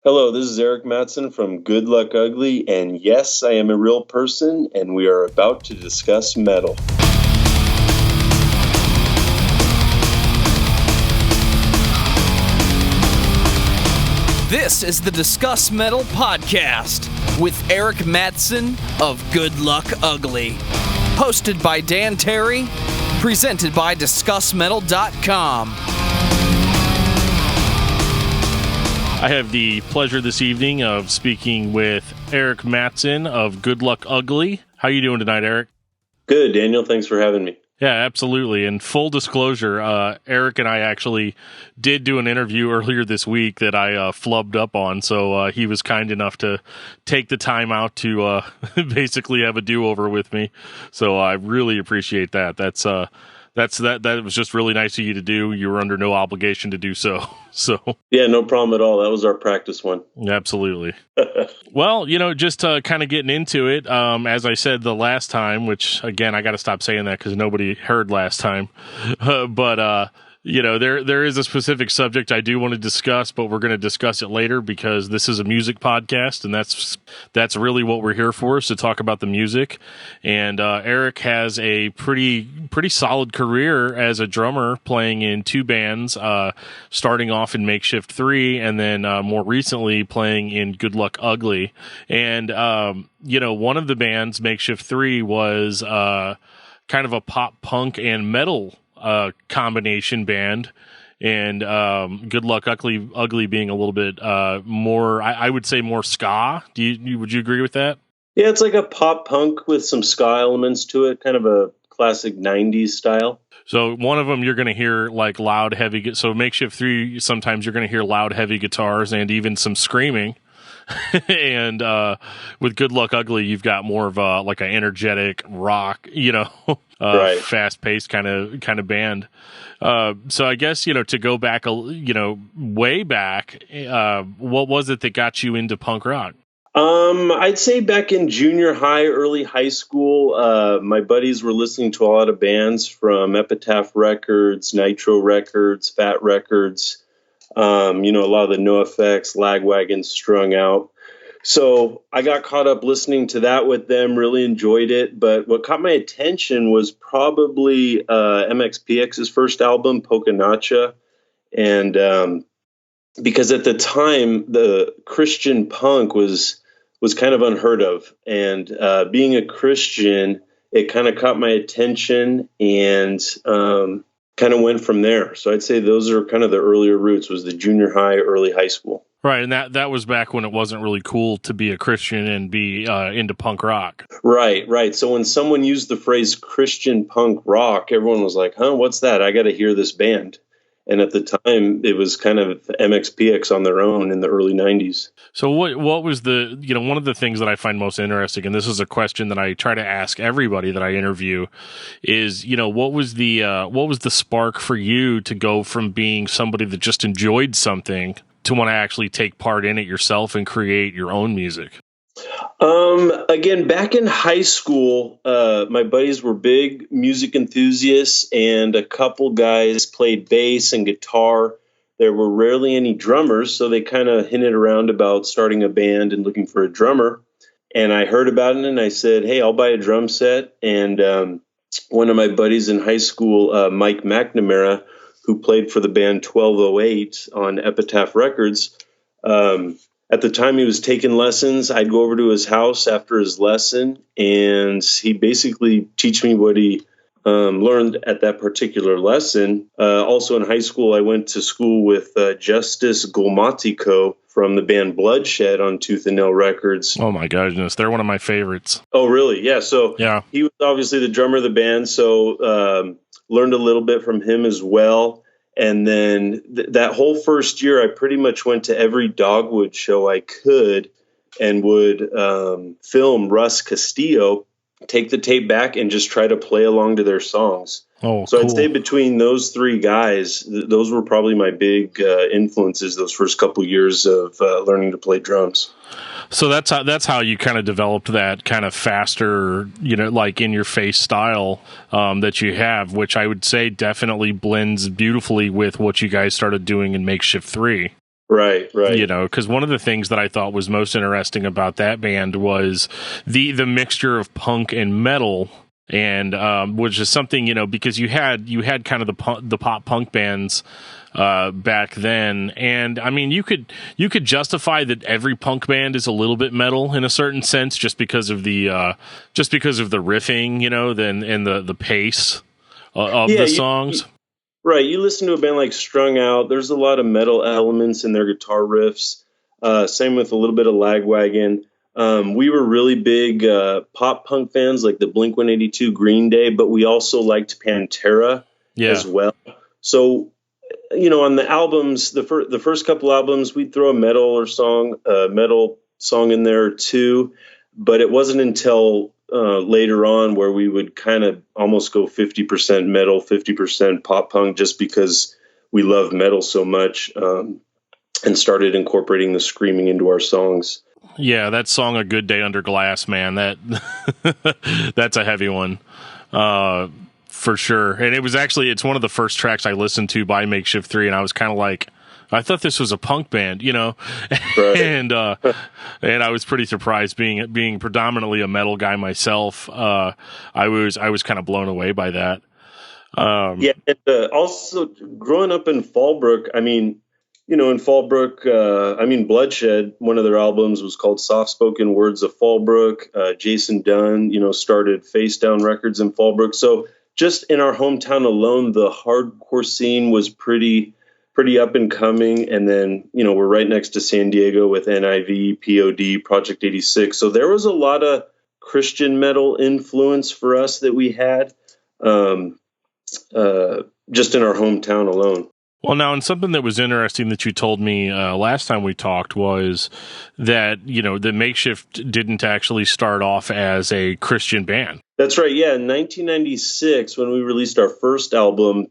Hello, this is Eric Mattson from Good Luck Ugly, and yes, I am a real person, and we are about to discuss metal. This is the Discuss Metal podcast with Eric Mattson of Good Luck Ugly. Hosted by Dan Terry, presented by discussmetal.com. I have the pleasure this evening of speaking with Eric Mattson of Good Luck Ugly. How are you doing tonight, Eric? Good, Daniel. Thanks for having me. Yeah, absolutely. And full disclosure, Eric and I actually did do an interview earlier this week that I flubbed up on. So he was kind enough to take the time out to basically have a do-over with me. So I really appreciate that. That was just really nice of you to do. You were under no obligation to do so. Yeah, no problem at all. That was our practice one. Absolutely. Well, just kind of getting into it, as I said the last time, which, again, I got to stop saying that because nobody heard last time. But there is a specific subject I do want to discuss, but we're going to discuss it later because this is a music podcast, and that's really what we're here for, is to talk about the music. And Eric has a pretty solid career as a drummer, playing in two bands, starting off in Makeshift 3, and then more recently playing in Good Luck Ugly. And one of the bands, Makeshift 3, was kind of a pop punk and metal combination band, and Good Luck Ugly being a little bit more, I would say, more ska. Would you agree with that? Yeah, it's like a pop punk with some ska elements to it, kind of a classic 90s style. So one of them you're going to hear like loud, heavy. So Makeshift 3, sometimes you're going to hear loud, heavy guitars and even some screaming. And with Good Luck Ugly, you've got more of a like an energetic rock, right, fast-paced kind of band. So I guess to go back, way back, what was it that got you into punk rock? I'd say back in junior high, early high school, my buddies were listening to a lot of bands from Epitaph Records, Nitro Records, Fat Records. A lot of the NoFX, Lagwagon, Strung Out. So I got caught up listening to that with them, really enjoyed it. But what caught my attention was probably MXPX's first album, Poconacha. And because at the time, the Christian punk was kind of unheard of. And being a Christian, it kind of caught my attention and kind of went from there. So I'd say those are kind of the earlier roots, was the junior high, early high school. Right, and that was back when it wasn't really cool to be a Christian and be into punk rock. Right. So when someone used the phrase Christian punk rock, everyone was like, huh, what's that? I got to hear this band. And at the time, it was kind of MXPX on their own in the early 90s. So what was the, one of the things that I find most interesting, and this is a question that I try to ask everybody that I interview, is, what was the spark for you to go from being somebody that just enjoyed something to want to actually take part in it yourself and create your own music? Again, back in high school, my buddies were big music enthusiasts, and a couple guys played bass and guitar. There were rarely any drummers, so they kind of hinted around about starting a band and looking for a drummer. And I heard about it, and I said, hey, I'll buy a drum set. And one of my buddies in high school, Mike McNamara, who played for the band 1208 on Epitaph Records, at the time he was taking lessons. I'd go over to his house after his lesson, and he'd basically teach me what he learned at that particular lesson. Also in high school, I went to school with Justice Golmatico from the band Bloodshed on Tooth and Nail Records. Oh my goodness, they're one of my favorites. Oh really? Yeah. So yeah, he was obviously the drummer of the band, so learned a little bit from him as well. And then that whole first year, I pretty much went to every Dogwood show I could and would film Russ Castillo, take the tape back, and just try to play along to their songs. Oh, so cool. I'd say between those three guys, those were probably my big influences those first couple years of learning to play drums. So that's how you kind of developed that kind of faster, like in your face style that you have, which I would say definitely blends beautifully with what you guys started doing in Makeshift 3. Right, right. You know, because one of the things that I thought was most interesting about that band was the mixture of punk and metal, and which is something, you know, because you had kind of the pop punk bands back then, and I mean you could justify that every punk band is a little bit metal in a certain sense just because of the riffing, you know, and the pace of the songs. Right, you listen to a band like Strung Out, there's a lot of metal elements in their guitar riffs. Same with a little bit of Lagwagon. We were really big pop punk fans like the Blink-182, Green Day, but we also liked Pantera as well. So, you know, on the albums, the first couple albums, we'd throw a metal song in there too, but it wasn't until later on where we would kind of almost go 50% metal, 50% pop punk, just because we love metal so much, and started incorporating the screaming into our songs. Yeah, that song "A Good Day Under Glass," man, that that's a heavy one, for sure. And it's one of the first tracks I listened to by Makeshift 3, and I was kind of like, I thought this was a punk band, you know, right. and I was pretty surprised being predominantly a metal guy myself. I was kind of blown away by that. And also growing up in Fallbrook, I mean, you know, in Fallbrook, Bloodshed, one of their albums was called Soft Spoken Words of Fallbrook. Jason Dunn, you know, started Face Down Records in Fallbrook. So just in our hometown alone, the hardcore scene was pretty up and coming. And then, you know, we're right next to San Diego with NIV, POD, Project 86. So there was a lot of Christian metal influence for us that we had, just in our hometown alone. Well, now, and something that was interesting that you told me last time we talked was that, you know, the Makeshift didn't actually start off as a Christian band. That's right. Yeah. In 1996, when we released our first album,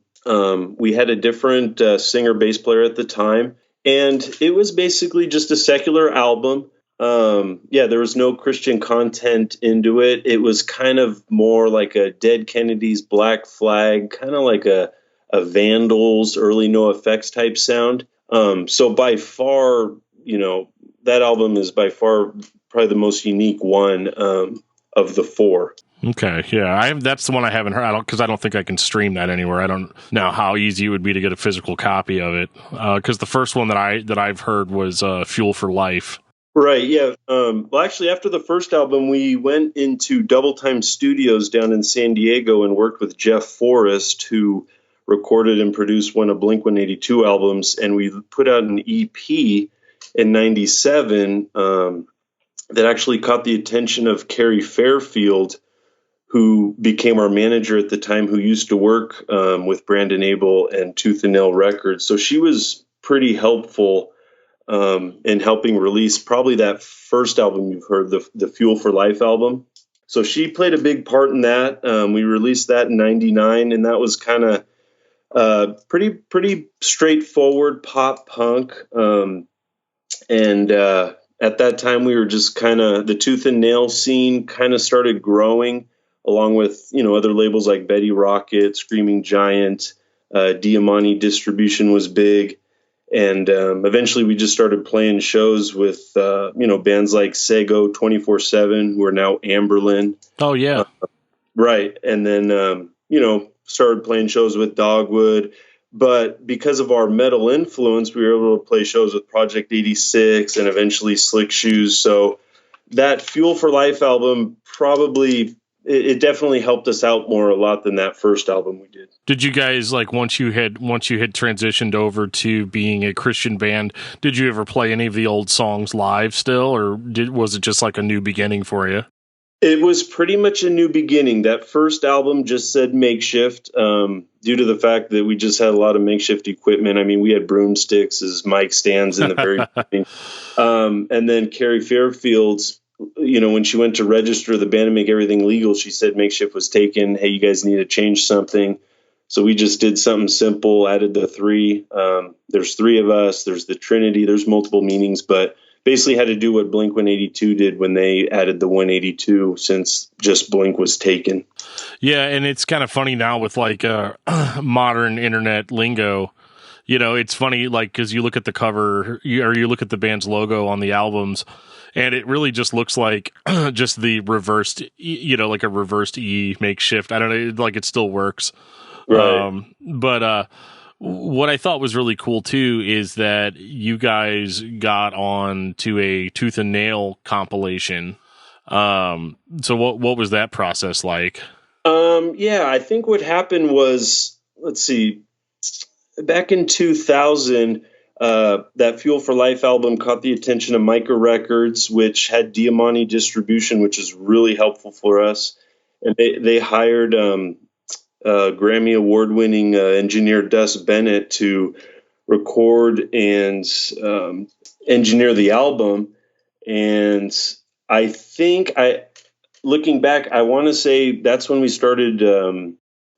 we had a different singer bass player at the time, and it was basically just a secular album. There was no Christian content into it. It was kind of more like a Dead Kennedys, Black Flag, kind of like a Vandals, early NoFX type sound. So by far, you know, that album is by far probably the most unique one of the four. Okay, yeah, that's the one I haven't heard. Because I don't think I can stream that anywhere. I don't know how easy it would be to get a physical copy of it. Because the first one that I've heard was Fuel for Life. Right. Yeah. Well, actually, after the first album, we went into Double Time Studios down in San Diego and worked with Jeff Forrest, who recorded and produced one of Blink-182 albums, and we put out an EP in '97 that actually caught the attention of Carrie Fairfield, who became our manager at the time, who used to work with Brandon Abel and Tooth and Nail Records. So she was pretty helpful in helping release probably that first album you've heard, the Fuel for Life album. So she played a big part in that. We released that in '99, and that was kind of pretty straightforward pop punk. At that time, we were just kind of, the Tooth and Nail scene kind of started growing, along with, you know, other labels like Betty Rocket, Screaming Giant, Diamante Distribution was big. And eventually we just started playing shows with, you know, bands like Sego 24/7, who are now Amberlin. Oh, yeah. Right. And then, you know, started playing shows with Dogwood. But because of our metal influence, we were able to play shows with Project 86 and eventually Slick Shoes. So that Fuel for Life album probably, it definitely helped us out a lot than that first album we did. Did you guys, like, once you had transitioned over to being a Christian band, did you ever play any of the old songs live still, or was it just like a new beginning for you? It was pretty much a new beginning. That first album just said Makeshift, due to the fact that we just had a lot of makeshift equipment. I mean, we had broomsticks as mic stands in the very beginning. And then Carrie Fairfield's, you know, when she went to register the band and make everything legal, she said Makeshift was taken. Hey, you guys need to change something. So we just did something simple, added the three. There's three of us. There's the Trinity. There's multiple meanings, but basically had to do what Blink-182 did when they added the 182, since just Blink was taken. Yeah, and it's kind of funny now with like modern internet lingo. It's funny, like, because you look at the cover, or you look at the band's logo on the albums, and it really just looks like just the reversed, like a reversed E makeshift. I don't know, like it still works. Right. But what I thought was really cool too is that you guys got on to a Tooth and Nail compilation. So what was that process like? Yeah, I think what happened was, let's see, back in 2000, that Fuel for Life album caught the attention of Micro Records, which had Diamante distribution, which is really helpful for us. And they hired Grammy award-winning engineer Dust Bennett to record and engineer the album. And I think looking back, I want to say that's when we started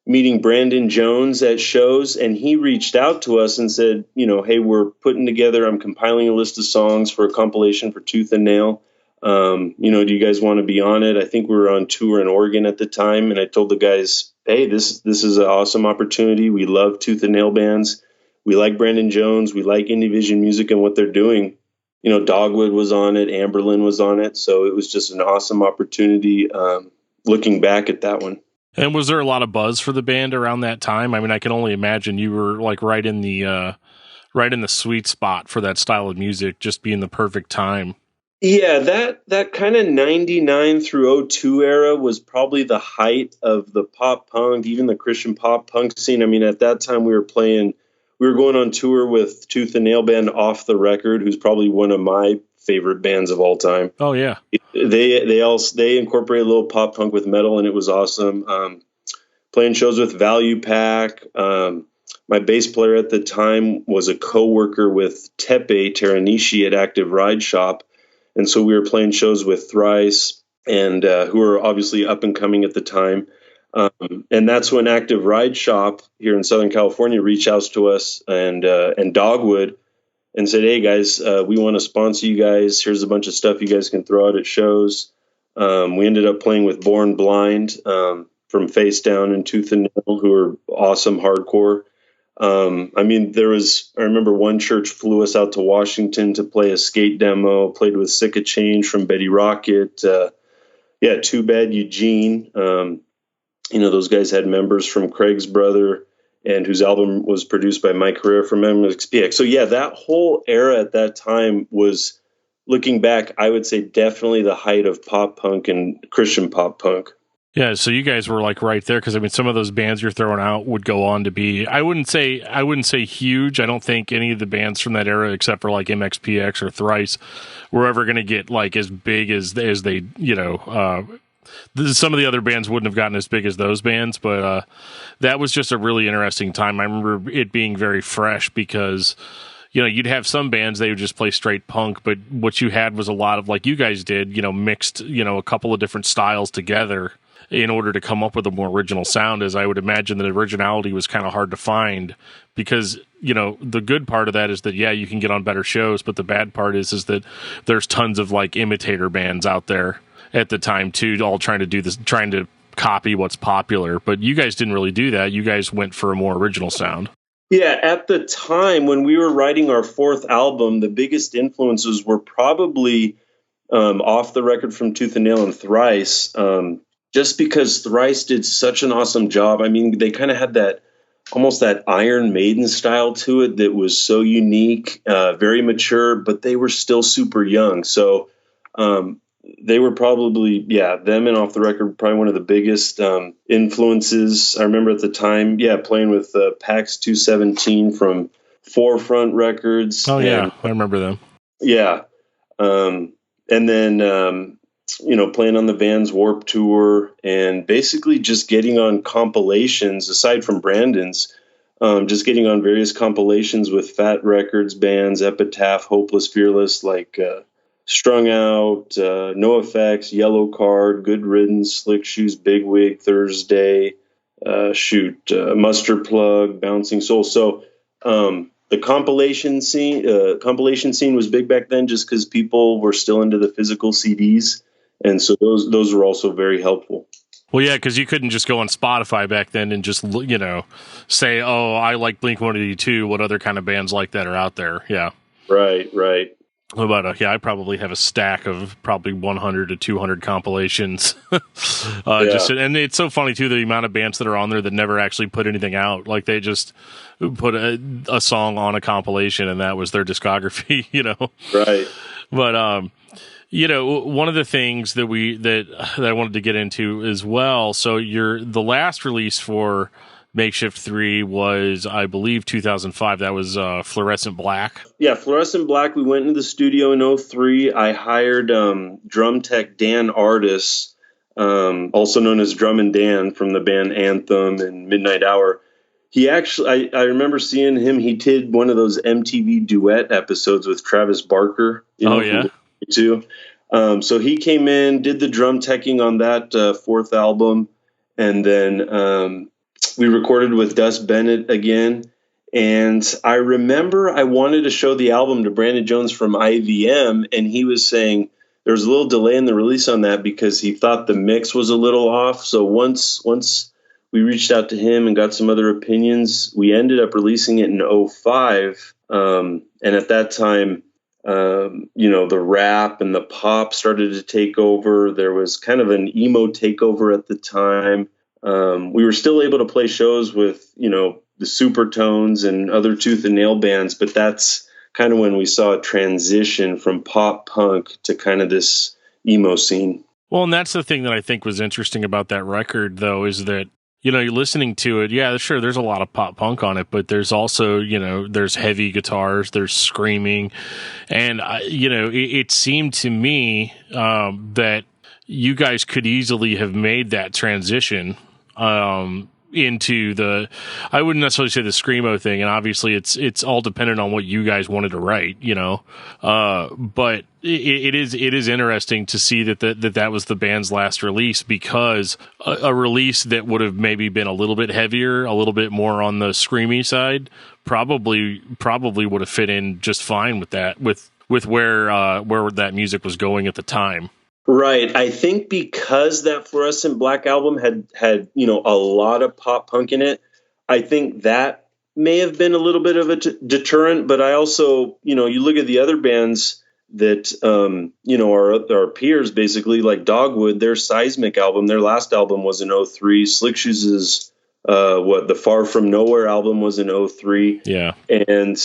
meeting Brandon Jones at shows, and he reached out to us and said, hey, we're putting together, I'm compiling a list of songs for a compilation for Tooth and Nail. Do you guys want to be on it? I think we were on tour in Oregon at the time, and I told the guys, hey, this is an awesome opportunity. We love Tooth and Nail bands. We like Brandon Jones. We like Indie Vision Music and what they're doing. Dogwood was on it. Amberlin was on it. So it was just an awesome opportunity looking back at that one. And was there a lot of buzz for the band around that time? I mean, I can only imagine you were like right in the sweet spot for that style of music, just being the perfect time. Yeah, that kind of 99 through 02 era was probably the height of the pop punk, even the Christian pop punk scene. I mean, at that time we were going on tour with Tooth and Nail band Off the Record, who's probably one of my favorite bands of all time. Oh yeah. They incorporated a little pop punk with metal, and it was awesome. Playing shows with Value Pack. My bass player at the time was a co-worker with Tepe Teranishi at Active Ride Shop. And so we were playing shows with Thrice, and who were obviously up and coming at the time. And that's when Active Ride Shop here in Southern California reached out to us and Dogwood and said, hey guys, we want to sponsor you guys. Here's a bunch of stuff you guys can throw out at shows. We ended up playing with Born Blind from Face Down and Tooth and Nail, who are awesome hardcore. I remember one church flew us out to Washington to play a skate demo, played with Sick of Change from Betty Rocket. Too Bad Eugene. Those guys had members from Craig's Brother, and whose album was produced by Mike Herrera from MXPX. So yeah, that whole era at that time was, looking back, I would say definitely the height of pop punk and Christian pop punk. Yeah, so you guys were like right there, because I mean, some of those bands you're throwing out would go on to be, I wouldn't say huge. I don't think any of the bands from that era, except for like MXPX or Thrice, were ever going to get like as big as they, some of the other bands wouldn't have gotten as big as those bands, but that was just a really interesting time. I remember it being very fresh because, you'd have some bands, they would just play straight punk, but what you had was a lot of, like you guys did, mixed, a couple of different styles together in order to come up with a more original sound, as I would imagine that originality was kind of hard to find, because, the good part of that is that, yeah, you can get on better shows, but the bad part is that there's tons of like imitator bands out there at the time too, all trying to do this, trying to copy what's popular. But you guys didn't really do that. You guys went for a more original sound. Yeah, at the time when we were writing our fourth album, the biggest influences were probably Off the Record from Tooth and Nail and Thrice. Just because Thrice did such an awesome job. I mean, they kind of had that, almost that Iron Maiden style to it that was so unique, very mature, but they were still super young. So they were probably, them and Off the Record, probably one of the biggest influences. I remember at the time, playing with PAX 217 from Forefront Records. Oh, yeah, I remember them. Yeah. And then, playing on the Vans Warp Tour, and basically just getting on compilations, aside from Brandon's, just getting on various compilations with Fat Records bands, Epitaph, Hopeless Fearless, like Strung Out, NoFX, Yellow Card, Good Riddance, Slick Shoes, Big Wig, Thursday, Mustard Plug, Bouncing Soul. So the compilation scene was big back then, just because people were still into the physical CDs. And so those were also very helpful. Well, yeah, because you couldn't just go on Spotify back then and just, say, oh, I like Blink-182. What other kind of bands like that are out there? Yeah. Right. But I probably have a stack of probably 100 to 200 compilations. And it's so funny, too, the amount of bands that are on there that never actually put anything out. Like, they just put a song on a compilation, and that was their discography, Right. But, one of the things that I wanted to get into as well. So the last release for Makeshift 3 was, I believe, 2005. That was Fluorescent Black. Yeah, Fluorescent Black. We went into the studio in 2003. I hired drum tech Dan Artis, also known as Drum and Dan from the band Anthem and Midnight Hour. He actually, I remember seeing him. He did one of those MTV duet episodes with Travis Barker. Too. So he came in, did the drum teching on that fourth album, and then we recorded with Dust Bennett again. And I remember I wanted to show the album to Brandon Jones from IVM, and he was saying there was a little delay in the release on that because he thought the mix was a little off. So once we reached out to him and got some other opinions, we ended up releasing it in 2005. And at that time, the rap and the pop started to take over. There was kind of an emo takeover at the time. We were still able to play shows with, the Supertones and other Tooth and Nail bands, but that's kind of when we saw a transition from pop punk to kind of this emo scene. Well, and that's the thing that I think was interesting about that record, though, is that, you're listening to it. Yeah, sure, there's a lot of pop punk on it, but there's also, there's heavy guitars, there's screaming. And, it seemed to me that you guys could easily have made that transition into I wouldn't necessarily say the screamo thing, and obviously it's all dependent on what you guys wanted to write, but it is interesting to see that was the band's last release, because a release that would have maybe been a little bit heavier, a little bit more on the screamy side, probably would have fit in just fine with that, with where that music was going at the time. Right. I think because that Fluorescent Black album had a lot of pop punk in it, I think that may have been a little bit of a deterrent. But I also, you look at the other bands that, our peers, basically, like Dogwood, their Seismic album, their last album was in 2003. Slick Shoes' the Far From Nowhere album was in 2003. Yeah. And,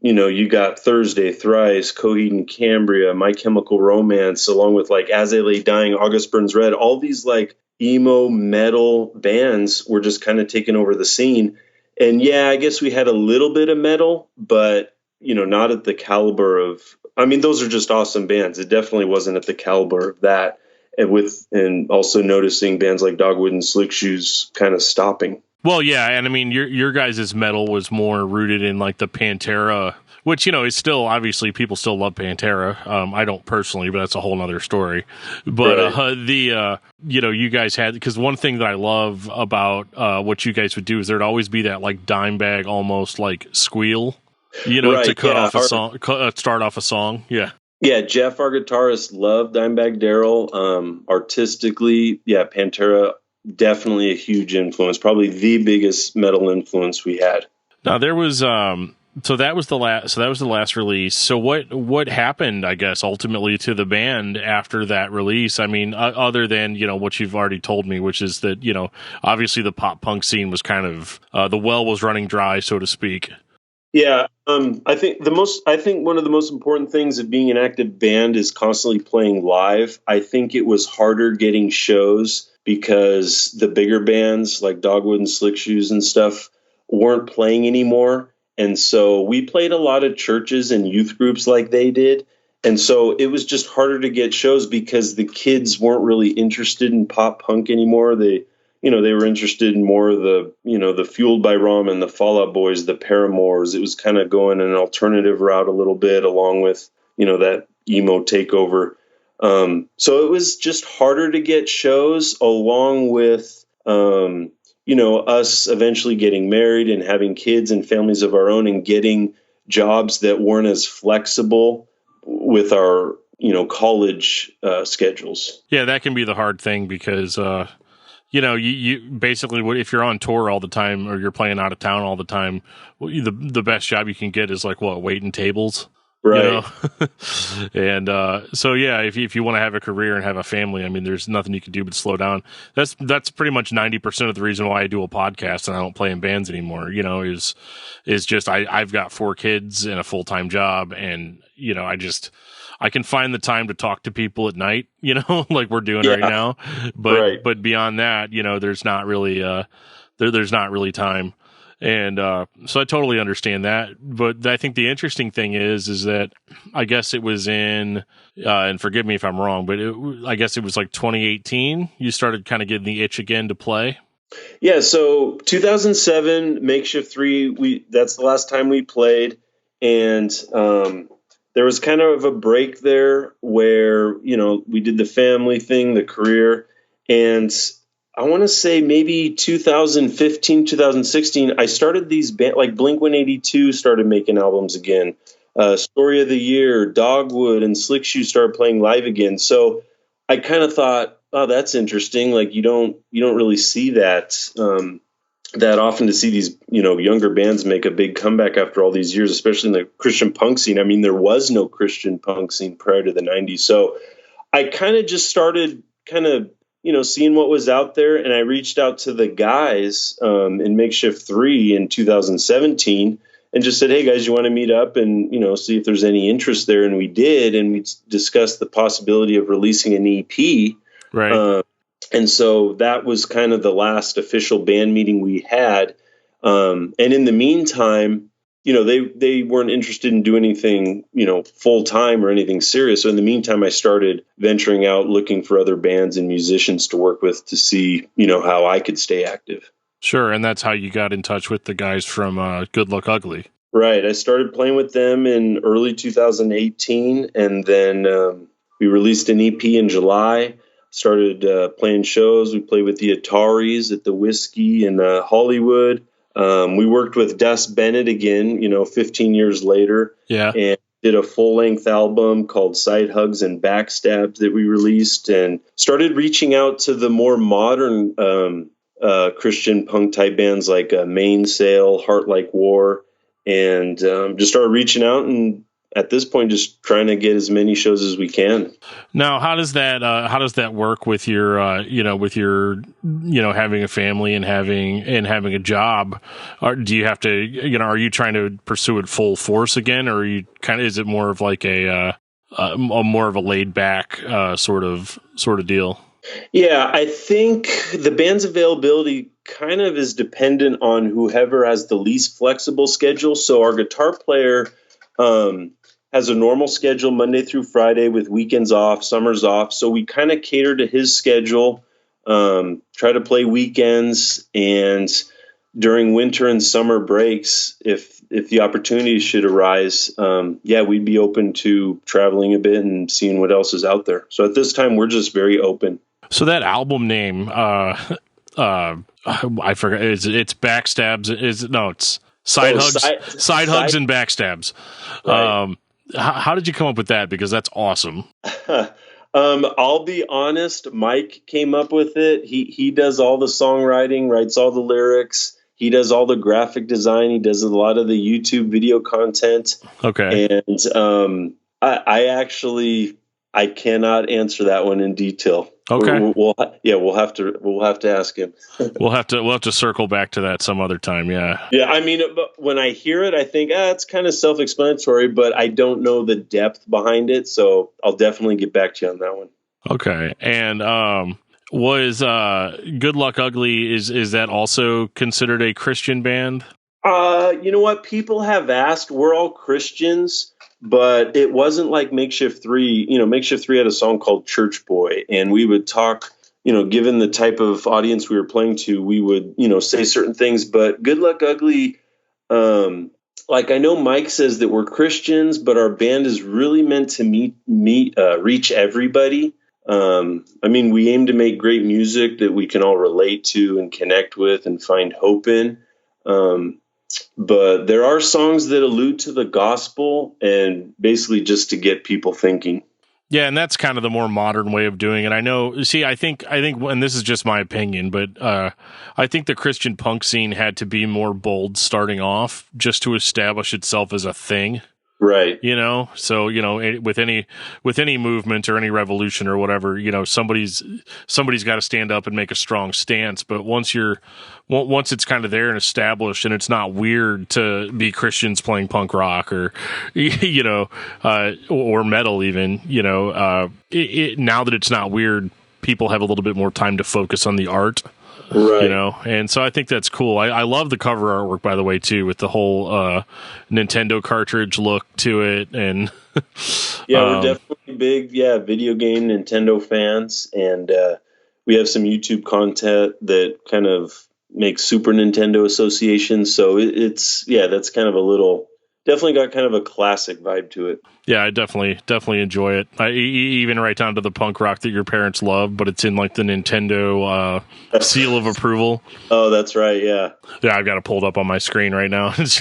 you got Thursday, Thrice, Coheed and Cambria, My Chemical Romance, along with like As I Lay Dying, August Burns Red. All these like emo metal bands were just kind of taking over the scene. And yeah, I guess we had a little bit of metal, but not at the caliber of. I mean, those are just awesome bands. It definitely wasn't at the caliber of that. And also noticing bands like Dogwood and Slick Shoes kind of stopping. Well, yeah, and I mean, your guys' metal was more rooted in like the Pantera, which, is still, obviously, people still love Pantera. I don't personally, but that's a whole nother story. But right. You guys had, because one thing that I love about what you guys would do is there'd always be that like dime bag, almost like squeal, right, to cut off a song, start off a song. Yeah. Yeah, Jeff, our guitarist, loved Dimebag Darrell. Artistically, yeah, Pantera, definitely a huge influence, probably the biggest metal influence we had. Now there was so that was the last release. So what happened, I guess, ultimately to the band after that release? I mean, other than, what you've already told me, which is that, obviously the pop punk scene was kind of the well was running dry, so to speak. Yeah, I think one of the most important things of being an active band is constantly playing live. I think it was harder getting shows because the bigger bands like Dogwood and Slick Shoes and stuff weren't playing anymore. And so we played a lot of churches and youth groups like they did. And so it was just harder to get shows because the kids weren't really interested in pop punk anymore. They were interested in more of the Fueled by Ramen, the Fall Out Boys, the Paramours. It was kind of going an alternative route a little bit, along with, that emo takeover. So it was just harder to get shows, along with, us eventually getting married and having kids and families of our own and getting jobs that weren't as flexible with our college schedules. Yeah, that can be the hard thing because, you basically, if you're on tour all the time or you're playing out of town all the time, the best job you can get is like waiting tables. Right. And so yeah, if you want to have a career and have a family, I mean, there's nothing you can do but slow down. That's pretty much 90% of the reason why I do a podcast and I don't play in bands anymore. Is just I've got 4 kids and a full-time job, and I can find the time to talk to people at night, like we're doing right now. But beyond that, there's not really there's not really time. And so I totally understand that. But I think the interesting thing is that I guess it was in, and forgive me if I'm wrong, but I guess it was like 2018 you started kind of getting the itch again to play. Yeah, so 2007, Makeshift 3, that's the last time we played. And there was kind of a break there where, we did the family thing, the career. And I want to say maybe 2015, 2016, I started these bands, like Blink-182 started making albums again. Story of the Year, Dogwood, and Slick Shoe started playing live again. So I kind of thought, oh, that's interesting. Like you don't really see that that often, to see these, younger bands make a big comeback after all these years, especially in the Christian punk scene. I mean, there was no Christian punk scene prior to the 90s. So I kind of just started seeing what was out there. And I reached out to the guys in Makeshift 3 in 2017 and just said, hey, guys, you want to meet up and, see if there's any interest there? And we did. And we discussed the possibility of releasing an EP. Right. And so that was kind of the last official band meeting we had. And in the meantime, they weren't interested in doing anything, full time or anything serious. So in the meantime, I started venturing out, looking for other bands and musicians to work with to see, how I could stay active. Sure. And that's how you got in touch with the guys from Good Luck Ugly. Right. I started playing with them in early 2018. And then we released an EP in July, started playing shows. We played with the Ataris at the Whiskey in Hollywood. We worked with Des Bennett again, 15 years later. Yeah. And did a full-length album called Side Hugs and Backstabs that we released, and started reaching out to the more modern Christian punk type bands like Mainsail, Heart Like War, and just started reaching out, and at this point just trying to get as many shows as we can. Now, how does that work with your having a family and having a job? Do you have to, are you trying to pursue it full force again, or are you is it more of like a more of a laid back sort of deal? Yeah, I think the band's availability kind of is dependent on whoever has the least flexible schedule. So our guitar player has a normal schedule Monday through Friday with weekends off, summers off. So we kind of cater to his schedule, try to play weekends, and during winter and summer breaks, if the opportunity should arise, we'd be open to traveling a bit and seeing what else is out there. So at this time, we're just very open. So that album name, I forgot. It's Backstabs. It's Side Hugs and Backstabs. Right. How did you come up with that? Because that's awesome. I'll be honest. Mike came up with it. He does all the songwriting, writes all the lyrics. He does all the graphic design. He does a lot of the YouTube video content. Okay. And I cannot answer that one in detail. Okay. We'll have to ask him. We'll have to circle back to that some other time. Yeah. Yeah. I mean, when I hear it, I think it's kind of self-explanatory, but I don't know the depth behind it. So I'll definitely get back to you on that one. Okay. And was Good Luck Ugly, is that also considered a Christian band? You know what? People have asked. We're all Christians. But it wasn't like Makeshift 3. Makeshift 3 had a song called Church Boy, and we would talk, given the type of audience we were playing to, we would, say certain things. But Good Luck Ugly, like I know Mike says that we're Christians, but our band is really meant to reach everybody. I mean, we aim to make great music that we can all relate to and connect with and find hope in. But there are songs that allude to the gospel and basically just to get people thinking. Yeah, and that's kind of the more modern way of doing it. I know. See, I think, and this is just my opinion, but I think the Christian punk scene had to be more bold starting off, just to establish itself as a thing. Right. So with any movement or any revolution or whatever, somebody's got to stand up and make a strong stance. But once it's kind of there and established, and it's not weird to be Christians playing punk rock or or metal even, now that it's not weird, people have a little bit more time to focus on the art. Right. And so I think that's cool. I love the cover artwork, by the way, too, with the whole Nintendo cartridge look to it. And we're definitely big, video game Nintendo fans. And we have some YouTube content that kind of makes Super Nintendo associations. So it's that's kind of definitely got kind of a classic vibe to it. Yeah, I definitely enjoy it. Even right down to the punk rock that your parents love, but it's in like the Nintendo seal of approval. Oh, that's right. Yeah. Yeah, I've got it pulled up on my screen right now. It's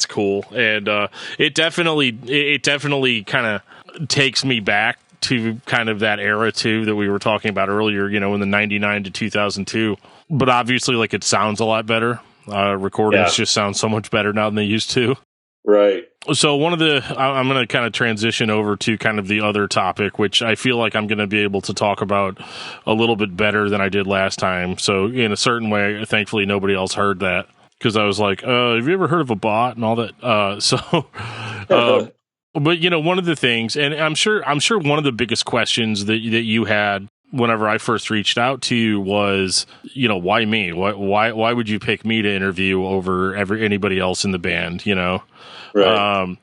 cool, and it definitely kind of takes me back to kind of that era too that we were talking about earlier. In the '99 to 2002, but obviously, like, it sounds a lot better. Recordings just sound so much better now than they used to. Right. So I'm going to kind of transition over to kind of the other topic, which I feel like I'm going to be able to talk about a little bit better than I did last time. So in a certain way, thankfully, nobody else heard that, because I was like, have you ever heard of a bot and all that? But one of the things, and I'm sure one of the biggest questions that you had whenever I first reached out to you was, why me? Why would you pick me to interview over anybody else in the band? Right.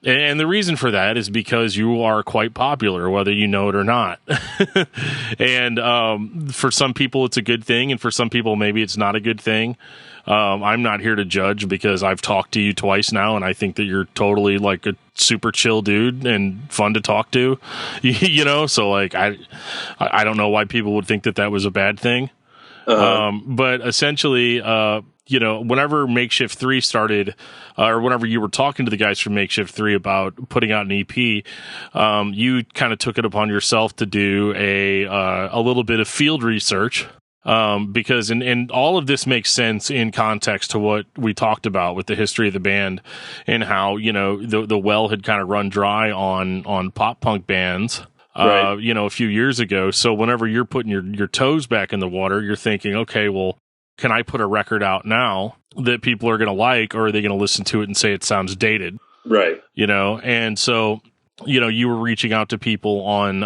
And the reason for that is because you are quite popular, whether you know it or not. And for some people, it's a good thing, and for some people, maybe it's not a good thing. I'm not here to judge, because I've talked to you twice now, and I think that you're totally like a super chill dude and fun to talk to. So like I don't know why people would think that was a bad thing. But essentially, whenever Makeshift 3 started, or whenever you were talking to the guys from Makeshift 3 about putting out an EP, you kind of took it upon yourself to do a little bit of field research. Because and all of this makes sense in context to what we talked about with the history of the band, and how, the well had kind of run dry on pop punk bands. Right. A few years ago. So whenever you're putting your toes back in the water, you're thinking, okay, well, can I put a record out now that people are going to like, or are they going to listen to it and say it sounds dated? Right. And so, you were reaching out to people on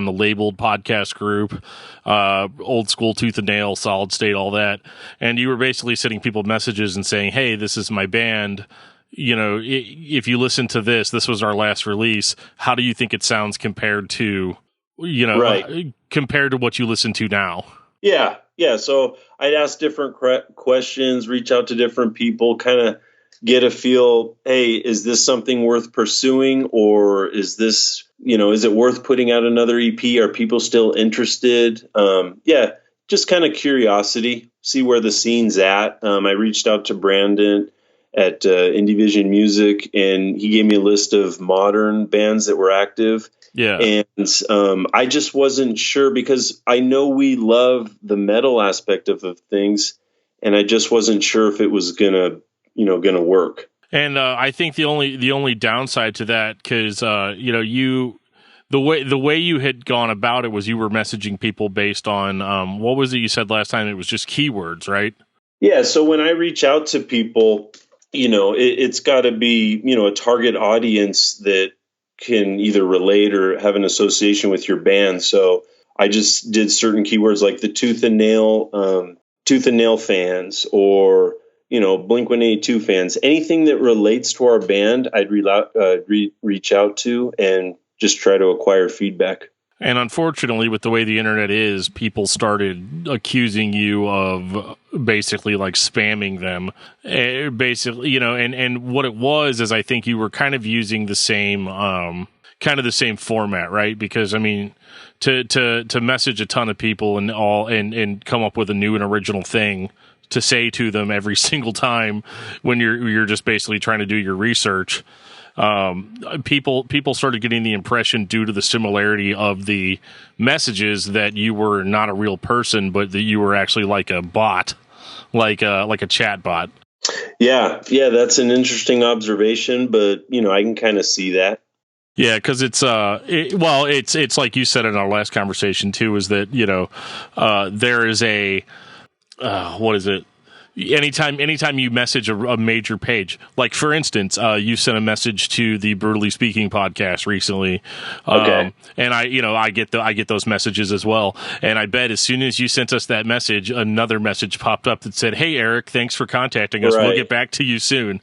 the Labeled podcast group, Old School, Tooth and Nail, Solid State, all that. And you were basically sending people messages and saying, hey, this is my band. If you listen to this was our last release. How do you think it sounds compared to, compared to what you listen to now? Yeah. Yeah. So I'd ask different questions, reach out to different people, kind of get a feel, hey, is this something worth pursuing, or is this, is it worth putting out another EP? Are people still interested? Just kind of curiosity, see where the scene's at. I reached out to Brandon at Indie Vision Music, and he gave me a list of modern bands that were active. Yeah. And I just wasn't sure, because I know we love the metal aspect of things, and I just wasn't sure if it was gonna work. And I think the only downside to that, because the way you had gone about it was you were messaging people based on what was it you said last time? It was just keywords, right? Yeah. So when I reach out to people, it's got to be, a target audience that can either relate or have an association with your band. So I just did certain keywords like the Tooth and Nail fans, or, Blink-182 fans, anything that relates to our band, I'd reach out to and just try to acquire feedback. And unfortunately, with the way the internet is, people started accusing you of basically like spamming them. Basically, and what it was is, I think you were kind of using the same format, right? Because I mean, to message a ton of people and come up with a new and original thing to say to them every single time when you're just basically trying to do your research, people started getting the impression, due to the similarity of the messages, that you were not a real person, but that you were actually like a bot, like a chat bot. Yeah, that's an interesting observation, but I can kind of see that. Yeah, because it's like you said in our last conversation too, is that there is a what is it? Anytime you message a major page, like for instance, you sent a message to the Brutally Speaking podcast recently, okay, and I get those messages as well, and I bet as soon as you sent us that message, another message popped up that said, "Hey Eric, thanks for contacting us. Right. We'll get back to you soon."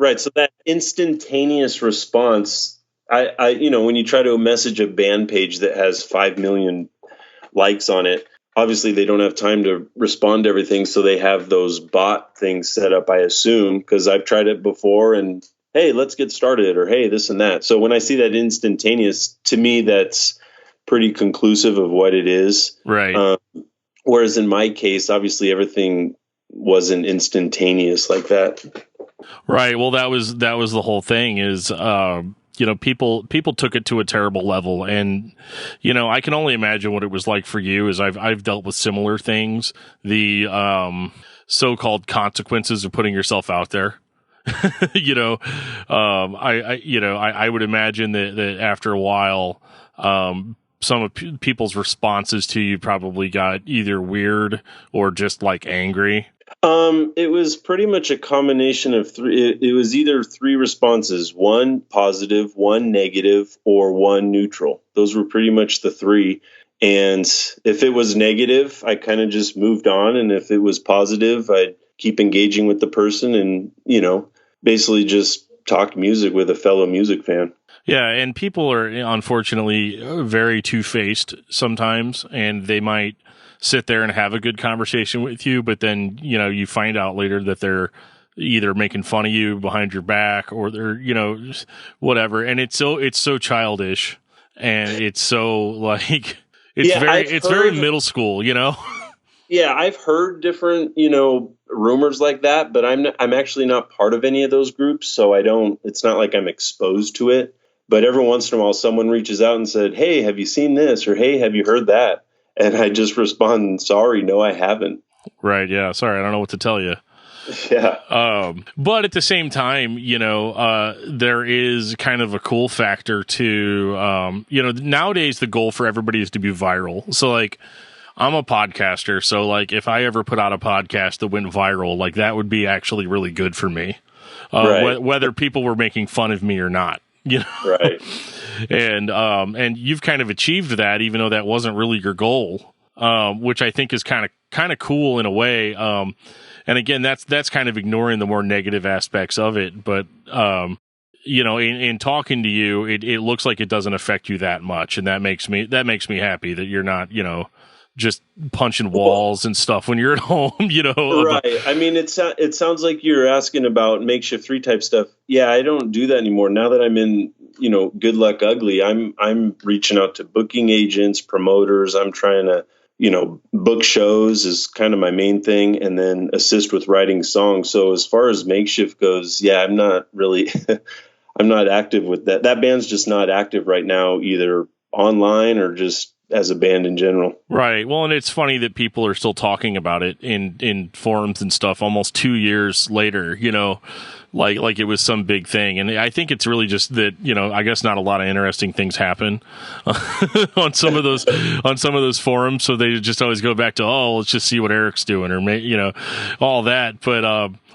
Right. So that instantaneous response, I when you try to message a band page that has 5 million likes on it, obviously they don't have time to respond to everything. So they have those bot things set up, I assume, because I've tried it before, and hey, let's get started, or hey, this and that. So when I see that instantaneous, to me, that's pretty conclusive of what it is. Right. Whereas in my case, obviously everything wasn't instantaneous like that. Right. Well, that was the whole thing is, people took it to a terrible level, and, I can only imagine what it was like for you, as I've dealt with similar things, the, so-called consequences of putting yourself out there. I would imagine that after a while, some of people's responses to you probably got either weird or just like angry. It was pretty much a combination of three. It was either three responses: one positive, one negative, or one neutral. Those were pretty much the three. And if it was negative, I kind of just moved on. And if it was positive, I'd keep engaging with the person and, basically just talk music with a fellow music fan. Yeah, and people are unfortunately very two-faced sometimes, and they might sit there and have a good conversation with you, but then, you find out later that they're either making fun of you behind your back, or they're, whatever. And it's so childish, and it's so like, it's very middle school, Yeah, I've heard different, rumors like that, but I'm actually not part of any of those groups, so it's not like I'm exposed to it. But every once in a while, someone reaches out and said, "Hey, have you seen this?" or "Hey, have you heard that?" And I just respond, "Sorry, no, I haven't." Right. Yeah. Sorry. I don't know what to tell you. Yeah. But at the same time, there is kind of a cool factor to, nowadays the goal for everybody is to be viral. So like, I'm a podcaster. So like, if I ever put out a podcast that went viral, like that would be actually really good for me. Right. Whether people were making fun of me or not. Right. And you've kind of achieved that, even though that wasn't really your goal, which I think is kind of cool in a way. And again, that's kind of ignoring the more negative aspects of it. But, in talking to you, it looks like it doesn't affect you that much. And that makes me happy that you're not, just punching walls and stuff when you're at home, Right. I mean, it sounds like you're asking about makeshift 3 type stuff. Yeah, I don't do that anymore. Now that I'm in, Good Luck Ugly, I'm reaching out to booking agents, promoters. I'm trying to, book shows is kind of my main thing, and then assist with writing songs. So as far as makeshift goes, yeah, I'm not really, I'm not active with that. That band's just not active right now, either online or just as a band in general. Right. Well, and it's funny that people are still talking about it in forums and stuff almost 2 years later, like it was some big thing. And I think it's really just that, I guess not a lot of interesting things happen on some of those forums. So they just always go back to, let's just see what Eric's doing, or all that. But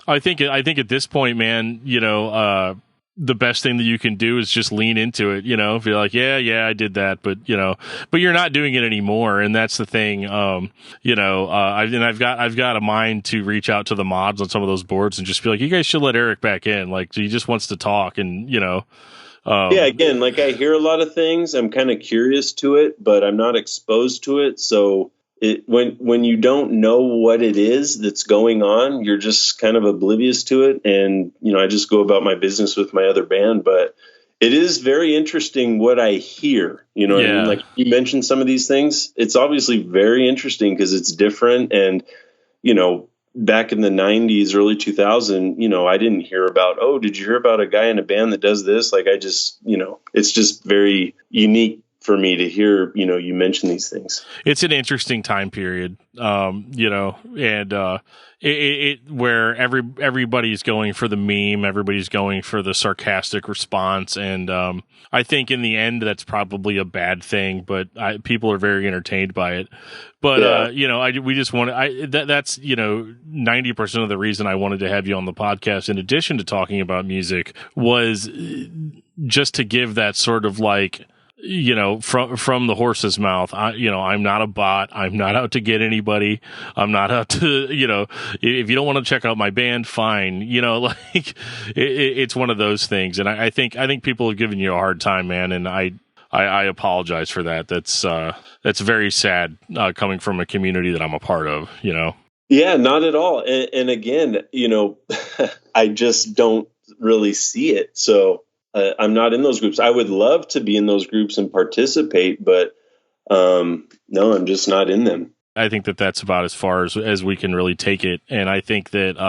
I think at this point, man, the best thing that you can do is just lean into it, be like, yeah, I did that, but you're not doing it anymore. And that's the thing. I've got a mind to reach out to the mods on some of those boards and just be like, you guys should let Eric back in. Like, he just wants to talk, and, yeah, again, like I hear a lot of things. I'm kind of curious to it, but I'm not exposed to it. So when you don't know what it is that's going on, you're just kind of oblivious to it. And, I just go about my business with my other band, but it is very interesting what I hear, what I mean? Like you mentioned some of these things, it's obviously very interesting because it's different. And, back in the 90s, early 2000, I didn't hear about, oh, did you hear about a guy in a band that does this? Like, I just, it's just very unique for me to hear, you mention these things. It's an interesting time period, and where everybody's going for the meme, everybody's going for the sarcastic response, and I think in the end that's probably a bad thing, but people are very entertained by it. But we just want that's 90% of the reason I wanted to have you on the podcast, in addition to talking about music, was just to give that sort of like, from the horse's mouth. I'm not a bot. I'm not out to get anybody. I'm not out to, if you don't want to check out my band, fine. It's one of those things. And I think people have given you a hard time, man. And I apologize for that. That's very sad, coming from a community that I'm a part of, Yeah, not at all. And again, I just don't really see it. So, I'm not in those groups. I would love to be in those groups and participate, but no, I'm just not in them. I think that that's about as far as we can really take it. And I think that,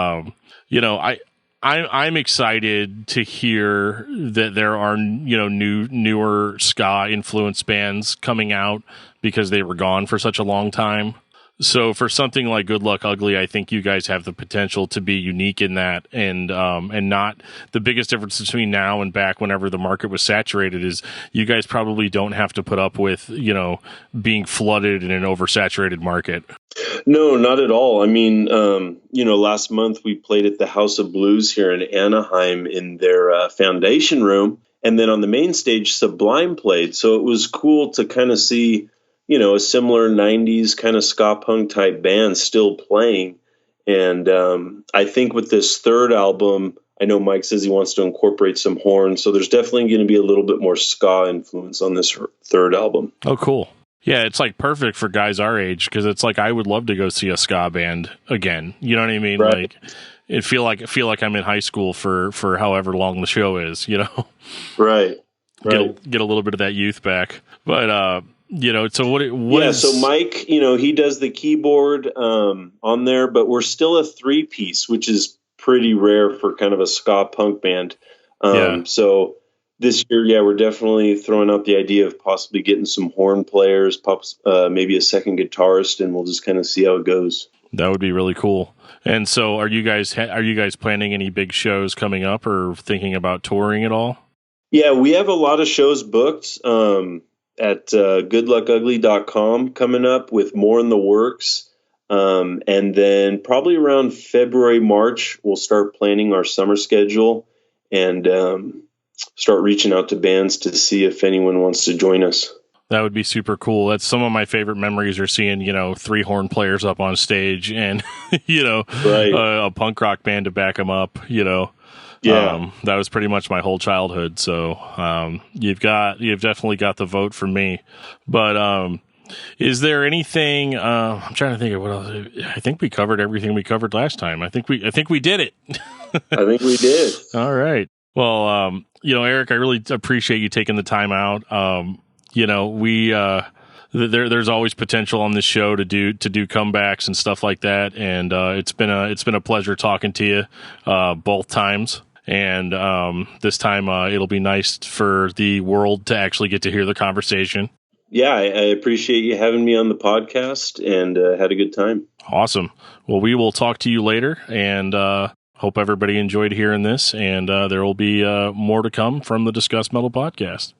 I'm excited to hear that there are, newer ska influenced bands coming out, because they were gone for such a long time. So for something like Good Luck Ugly, I think you guys have the potential to be unique in that, and not the biggest difference between now and back whenever the market was saturated is you guys probably don't have to put up with, being flooded in an oversaturated market. No, not at all. I mean, last month we played at the House of Blues here in Anaheim in their foundation room. And then on the main stage, Sublime played. So it was cool to kind of see, a similar 90s kind of ska punk type band still playing. And I think with this third album, I know Mike says he wants to incorporate some horns. So there's definitely going to be a little bit more ska influence on this third album. Oh, cool. Yeah, it's like perfect for guys our age, because it's like I would love to go see a ska band again. You know what I mean? Right. Like feel like I'm in high school for however long the show is, Right. Get a little bit of that youth back. But so what is... So Mike, he does the keyboard on there, but we're still a 3-piece, which is pretty rare for kind of a ska punk band. So this year, we're definitely throwing out the idea of possibly getting some horn players, maybe a second guitarist, and we'll just kind of see how it goes. That would be really coll. And so are you guys planning any big shows coming up, or thinking about touring at all? Yeah, we have a lot of shows booked at goodluckugly.com coming up, with more in the works. And then probably around February, March, we'll start planning our summer schedule and start reaching out to bands to see if anyone wants to join us. That would be super cool. That's some of my favorite memories, are seeing, 3 horn players up on stage and, Right. A punk rock band to back them up, Yeah. That was pretty much my whole childhood. So, you've definitely got the vote from me. But, is there anything, I'm trying to think of what else. I think we covered everything we covered last time. I think we did it. I think we did. All right. Well, Eric, I really appreciate you taking the time out. There's always potential on this show to do comebacks and stuff like that. And, it's been a pleasure talking to you, both times. And, this time, it'll be nice for the world to actually get to hear the conversation. Yeah, I appreciate you having me on the podcast, and had a good time. Awesome. Well, we will talk to you later, and hope everybody enjoyed hearing this. And there will be more to come from the Discuss Metal podcast.